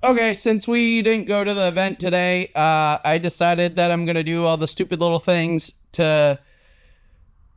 Okay, since we didn't go to the event today, I decided that I'm gonna do all the stupid little things to,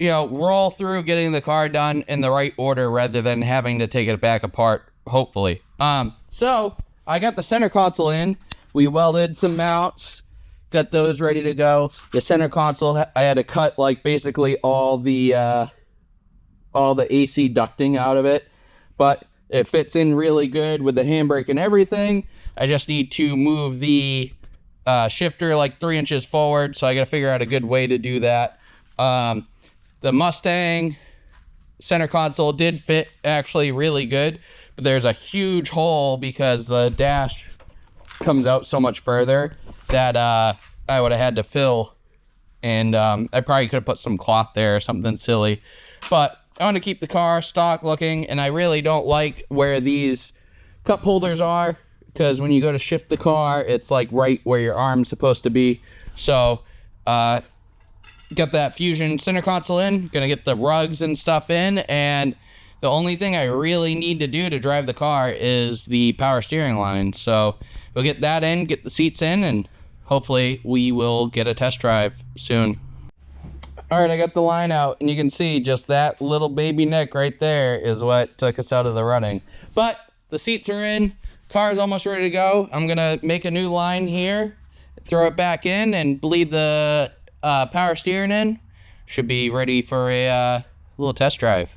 you know, roll through getting the car done in the right order rather than having to take it back apart, hopefully. So I got the center console in. We welded some mounts, got those ready to go. The center console, I had to cut like basically all the AC ducting out of it, but it fits in really good with the handbrake and everything. I just need to move the shifter like 3 inches forward, so I gotta figure out a good way to do that. The Mustang center console did fit actually really good, but there's a huge hole because the dash comes out so much further that I would have had to fill, and I probably could have put some cloth there or something silly, but I want to keep the car stock looking, and I really don't like where these cup holders are, because when you go to shift the car, it's like right where your arm's supposed to be. So got that Fusion center console in, gonna get the rugs and stuff in, and the only thing I really need to do to drive the car is the power steering line. So we'll get that in, get the seats in, and hopefully we will get a test drive soon. All right, I got the line out, and you can see just that little baby neck right there is what took us out of the running. But the seats are in, car is almost ready to go. I'm gonna make a new line here, throw it back in, and bleed the power steering in. Should be ready for a little test drive.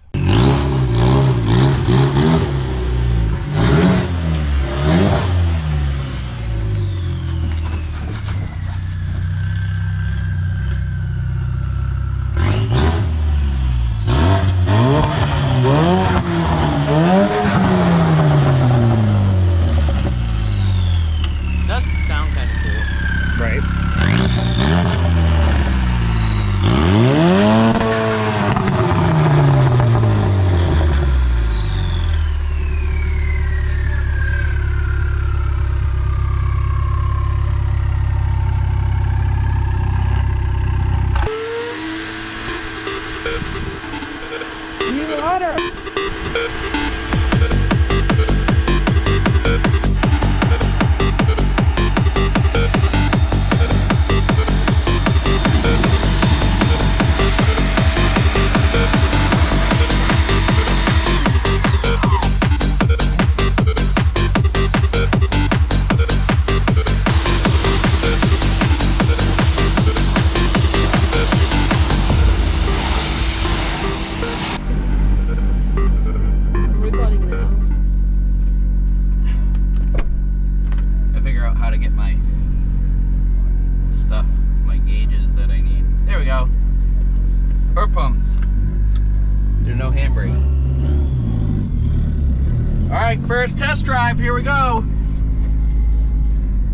First test drive, here we go.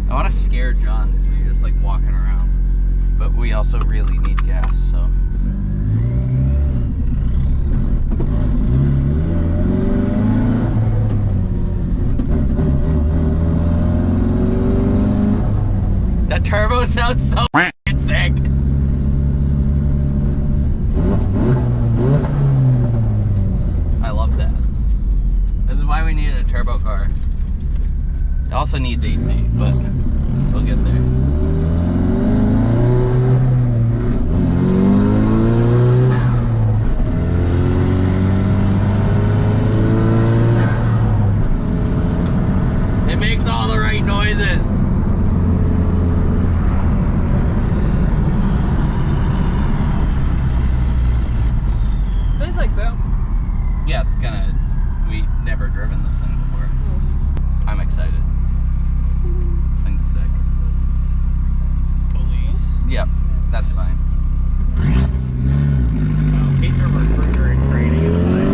I want to scare John because he's just like walking around, but we also really need gas, so. That turbo sounds so sick. I love that. This is why we needed a turbo car. It also needs AC, but we'll get there. It makes all the right noises. It's basically like built. Yeah, it's gonna. We never driven this thing before. I'm excited. This thing's sick. Police? Yep, that's fine. In case you're a recruiter in training in the night.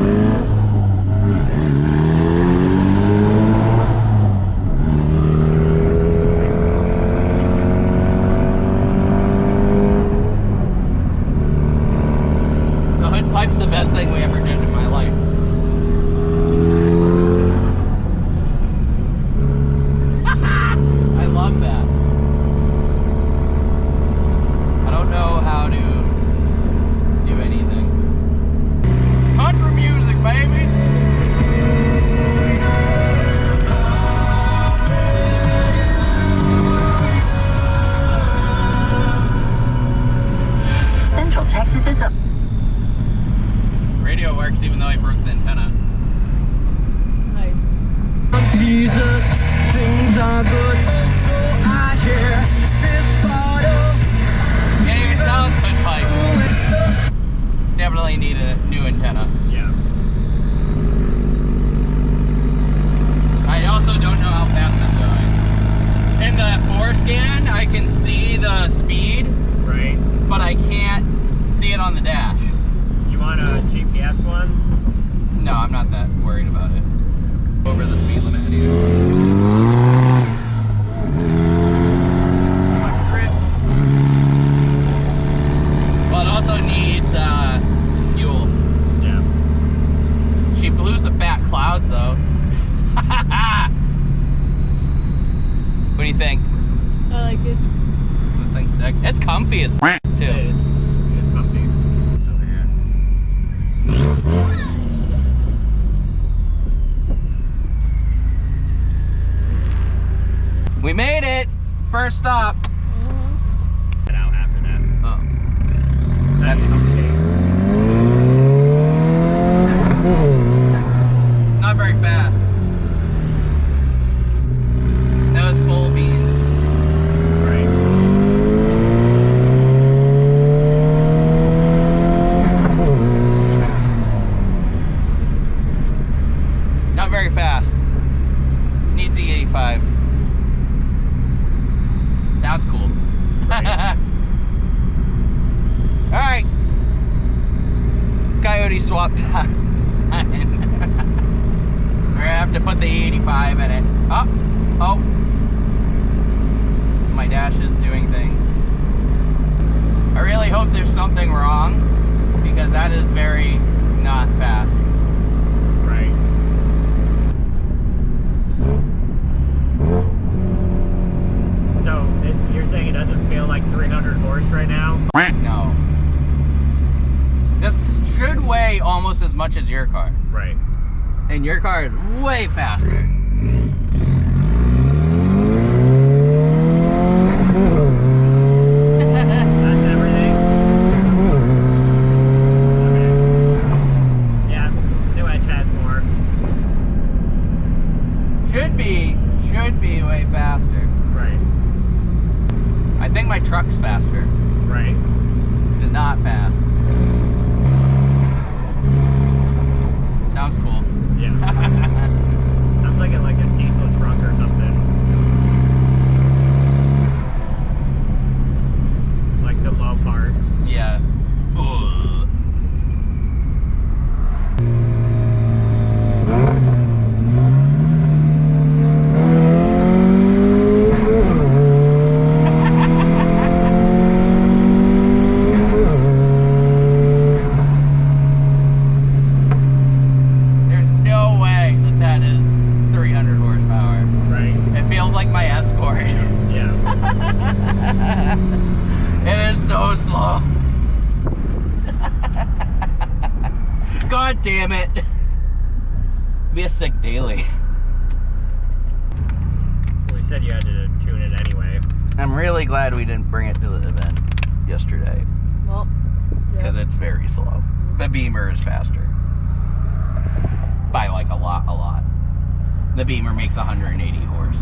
Jesus, things are good, so I share this bottle. Can't even tell it's hood pipe. Definitely need a new antenna. Yeah. I also don't know how fast I'm going. In the forescan, I can see the speed, Right. but I can't see it on the dash. Do you want a GPS one? No, I'm not that worried about it. Over the speed limit anyway. Much grip? Well, it also needs fuel. Yeah. She blew some fat clouds though. What do you think? I like it. This thing's sick. It's comfy as f too. It is. It's comfy. So weird. We made it! First stop. Get out after that. Oh. That's something. It's not very fast. That was full beans. Right. Not very fast. Needs the 85. Sounds cool. Right. Alright. Coyote swap time. We're gonna have to put the 85 in it. Oh! Oh! My dash is doing things. I really hope there's something wrong, because that is very not fast. Right. So, you're saying it doesn't feel like 300 horse right now? No. This should weigh almost as much as your car. Right. And your car is way faster. That's everything? Okay. Yeah, new edge has more. Should be way faster. Right. I think my truck's faster. Right. It's not fast. Sounds cool. Yeah. Sounds like a diesel truck or something. Like the low part. Yeah. There's no way that is 300 horsepower. Right. It feels like my Escort. Yeah. It is so slow. God damn it. Be a sick daily. We said you had to tune it anyway. I'm really glad we didn't bring it to the event yesterday, Well, because it's very slow. The Beamer is faster. By like a lot. The Beamer makes 180 horse.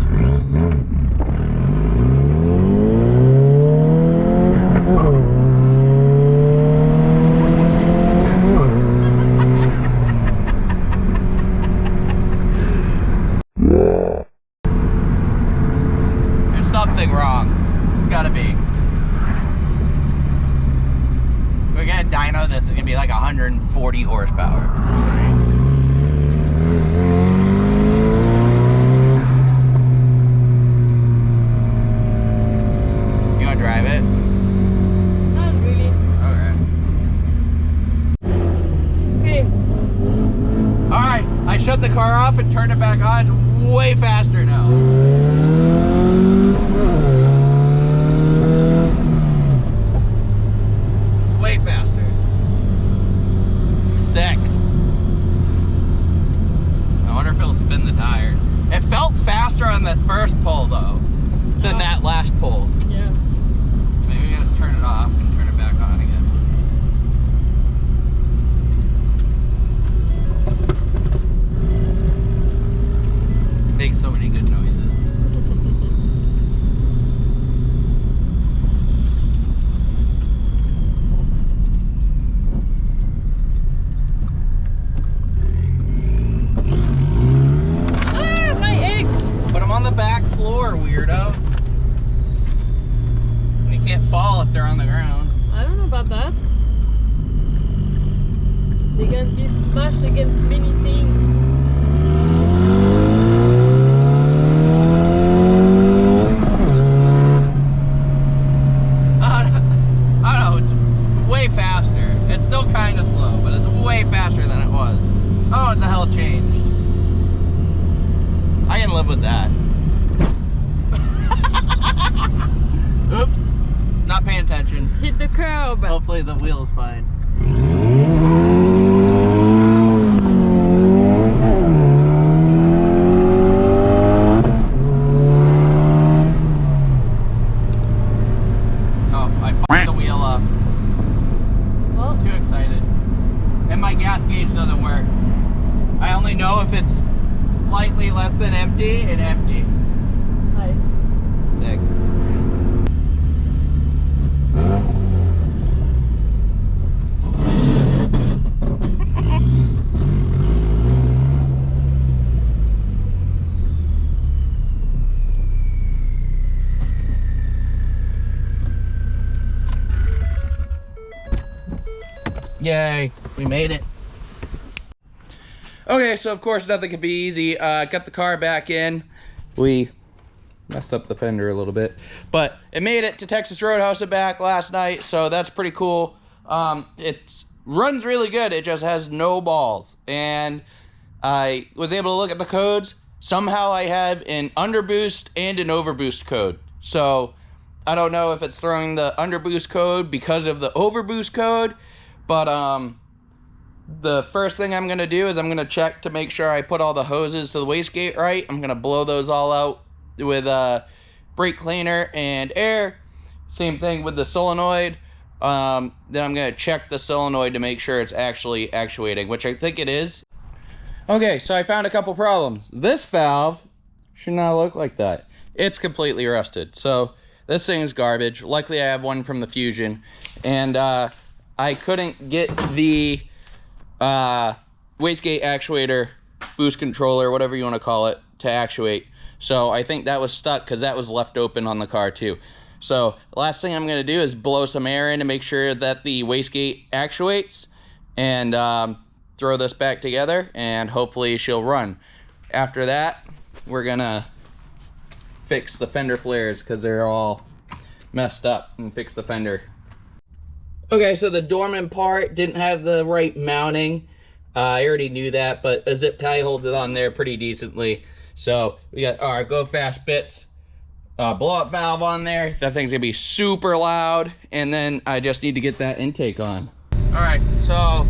There's something wrong. It's gotta be. We're gonna dyno this, it's gonna be like 140 horsepower. You wanna drive it? not really. Okay. Okay. Alright, I shut the car off and turned it back on. It's way faster now. Way faster. Sick. I wonder if it'll spin the tires. It felt faster on the first pull though than that last pull. Yeah. Maybe we gotta turn it off and turn it back on again. makes so many good noises. Ah, my eggs! Put them on the back floor, weirdo. They can't fall if they're on the ground. I don't know about that. They can be smashed against many things. I don't know, it's way faster. It's still kind of slow, but it's way faster than it was. Oh, what the hell changed? I can live with that. Oops. Not paying attention. Hit the curb. Hopefully the wheel is fine. Oh, I fucked the wheel up. Oh, Too excited. And my gas gauge doesn't work. I only know if it's slightly less than empty and empty. nice. Sick. Yay, we made it. Okay, so of course nothing could be easy. Got the car back in. We messed up the fender a little bit, but it made it to Texas Roadhouse and back last night, so that's pretty cool. It runs really good, it just has no balls. And I was able to look at the codes. Somehow I have an underboost and an overboost code. So I don't know if it's throwing the underboost code because of the overboost code, but the first thing I'm gonna do is I'm gonna check to make sure I put all the hoses to the wastegate right. I'm gonna blow those all out with brake cleaner and air. Same thing with the solenoid. Then I'm gonna check the solenoid to make sure it's actually actuating, which I think it is. Okay, so I found a couple problems. This valve should not look like that. It's completely rusted. So this thing is garbage. Luckily I have one from the Fusion, and I couldn't get the wastegate actuator, boost controller, whatever you want to call it, to actuate. So I think that was stuck because that was left open on the car too. So the last thing I'm going to do is blow some air in to make sure that the wastegate actuates, and throw this back together, and hopefully she'll run. After that, we're going to fix the fender flares because they're all messed up, and fix the fender. Okay, so the dormant part didn't have the right mounting. I already knew that, but a zip tie holds it on there pretty decently. So we got our go fast bits, blow up valve on there. That thing's gonna be super loud, and then I just need to get that intake on. All right, so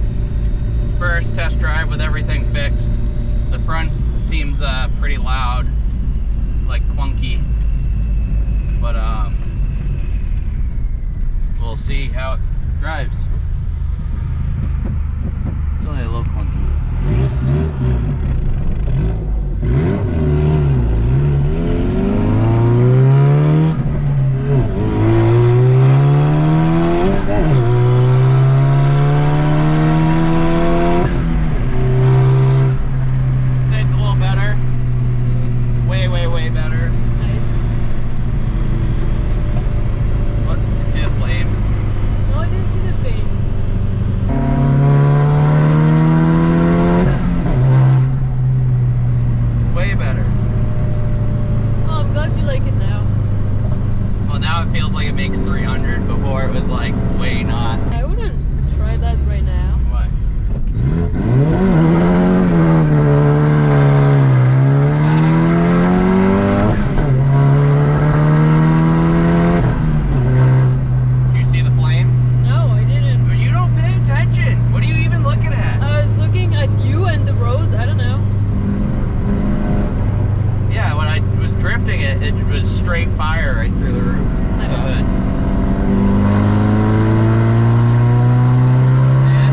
first test drive with everything fixed. The front seems pretty loud, like clunky, but we'll see how it drives. It's only a little clunky. Say it's a little better. Way, way, way better. Nice. What? You see the flames? No, I didn't see the thing. Way better. Oh, I'm glad you like it now. Well, now it feels like it makes 300. Before it was like way not. I wouldn't try that right now. What? Do you see the flames? No, I didn't. But you don't pay attention. What are you even looking at? I was looking at you and the road. I don't know. Yeah, when I was drifting it, it was straight fire right through the roof. Nice. The hood. Yeah.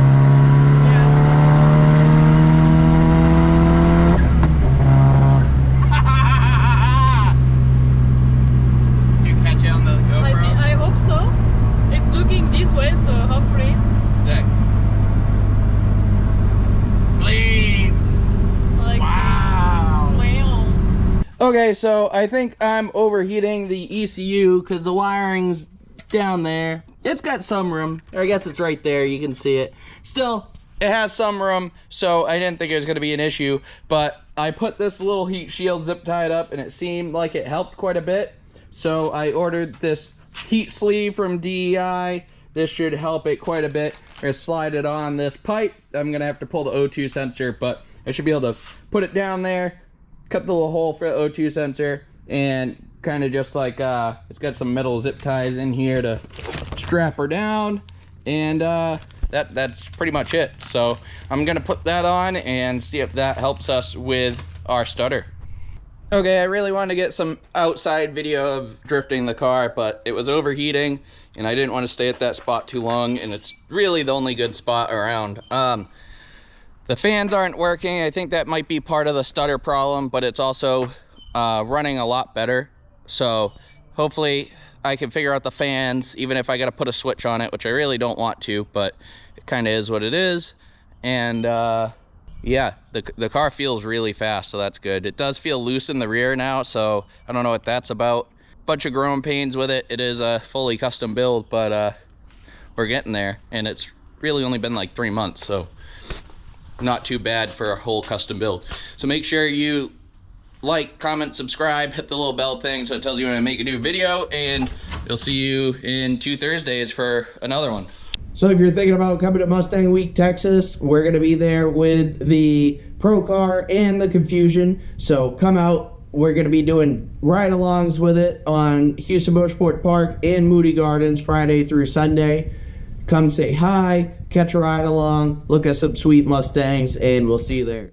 Okay, so I think I'm overheating the ECU because the wiring's down there. It's got some room, or I guess it's right there, you can see it. Still, it has some room, so I didn't think it was going to be an issue, but I put this little heat shield zip tied up and it seemed like it helped quite a bit. So I ordered this heat sleeve from DEI. This should help it quite a bit. I'm going to slide it on this pipe. I'm going to have to pull the O2 sensor, but I should be able to put it down there, cut the little hole for the O2 sensor, and kind of just like, it's got some metal zip ties in here to strap her down, and that's pretty much it. So I'm gonna put that on and see if that helps us with our stutter. Okay, I really wanted to get some outside video of drifting the car, but it was overheating and I didn't want to stay at that spot too long, and it's really the only good spot around. The fans aren't working. I think that might be part of the stutter problem, but it's also running a lot better. So hopefully I can figure out the fans, even if I got to put a switch on it, which I really don't want to, but it kind of is what it is. And yeah, the car feels really fast, so that's good. It does feel loose in the rear now, so I don't know what that's about. Bunch of growing pains with it. It is a fully custom build, but we're getting there, and it's really only been like 3 months, so not too bad for a whole custom build. So make sure you like, comment, subscribe, hit the little bell thing so it tells you when I make a new video, and we'll see you in 2 Thursdays for another one. So if you're thinking about coming to Mustang Week, Texas, we're going to be there with the Pro Car and the Confusion. So come out. We're going to be doing ride-alongs with it on Houston Motorsport Park and Moody Gardens Friday through Sunday. Come say hi, catch a ride along, look at some sweet Mustangs, and we'll see you there.